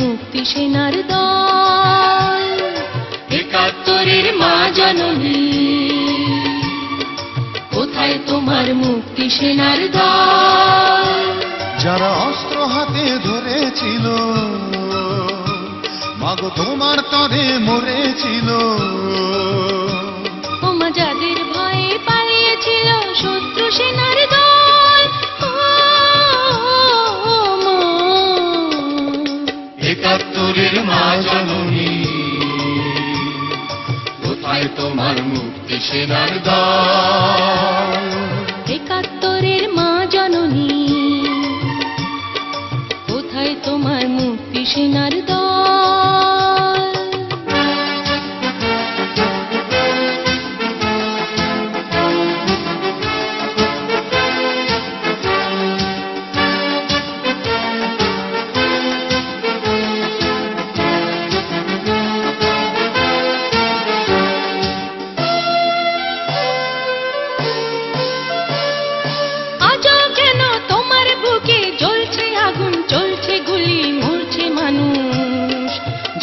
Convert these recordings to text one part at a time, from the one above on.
মুক্তি সেনার দল। একাত্তরের মা জননী, কোথায় তোমার মুক্তি সেনার দল? যারা অস্ত্র হাতে ধরেছিল, মাগো তোমার তরে মরেছিল। ওমা যাদের ভয়ে পালিয়েছিল শত্রু সেনার দল। একাত্তরের মা জননী, কোথায় তোমার মুক্তি সেনার দল? একাত্তরের মা জননী, কোথায় তোমার মুক্তি সেনার দল?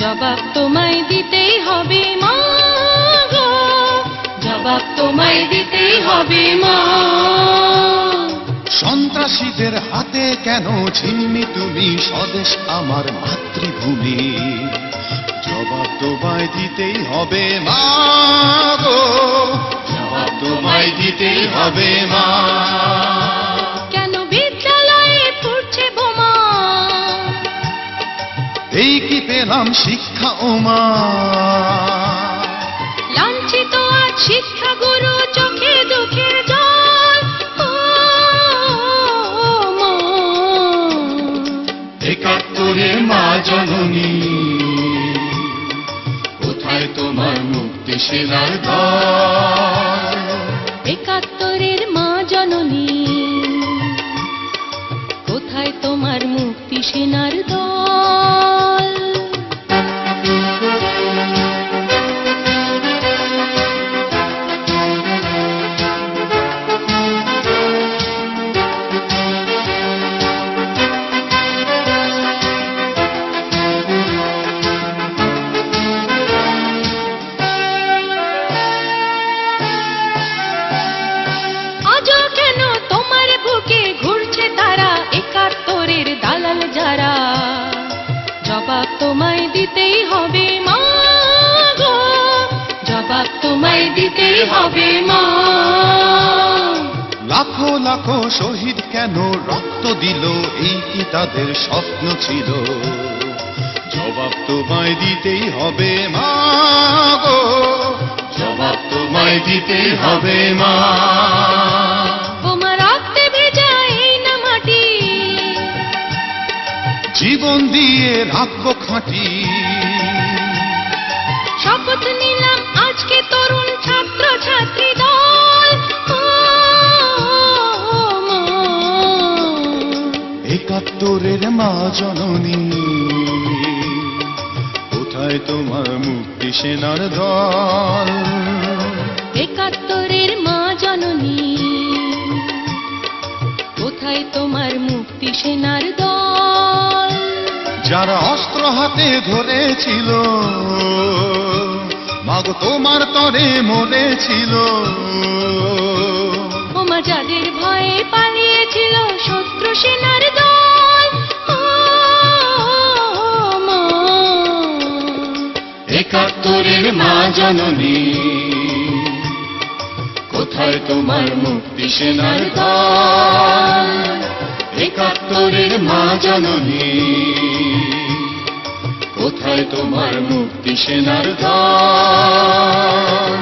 জবাব তোমায় দিতেই হবে মা গো, জবাব তোমায় দিতেই হবে মা। সন্ত্রাসীদের হাতে কেন ছিন্নি তুমি স্বদেশ আমার মাতৃভূমি? জবাব তোমায় দিতেই হবে মা গো, জবাব তোমায় দিতেই হবে মা। কেন বিদ্যালয়ে পড়ছে বোমা? এই কি পেলাম শিক্ষা ওমা? লাঞ্ছিত আজ শিক্ষা গুরু, চোখে দুঃখের জল। একাত্তরের মা জননী, কোথায় তোমার মুক্তি সেনার দল? একাত্তরের মা জননী, কোথায় তোমার মুক্তি সেনার দল? আজও কেন তোমার বুকে ঘুরছে তারা, একাত্তরের দালাল যারা? জবাব তোমায় দিতেই হবে মা গো, জবাব তোমায় দিতেই হবে মা। লাখো লাখো শহীদ কেন রক্ত দিল, এই কি তাদের স্বপ্ন ছিল? জবাব তোমায় দিতেই হবে মা গো, জবাব তোমায় দিতেই হবে মা। বোমা রক্তে ভেজা এই না মাটি, জীবন দিয়ে রাখবো খাঁটি। শপথ নিলাম আজকে তরুণ ছাত্র ছাত্রী দল। একাত্তরের মা জননী, কোথায় তোমার মুক্তি সেনার দল? একাত্তরের মা জননী, কোথায় তোমার মুক্তি সেনার দল? যারা অস্ত্র হাতে ধরেছিল, মাগো তোমার তরে মরেছিল। ওমা যাদের ভয়ে পালিয়েছিল শত্রু সেনার দল। একাত্তরের মা জননী, কোথায় তোমার মুক্তি সেনার দল? একাত্তরের মা জননী, কোথায় তোমার মুক্তি সেনার দল?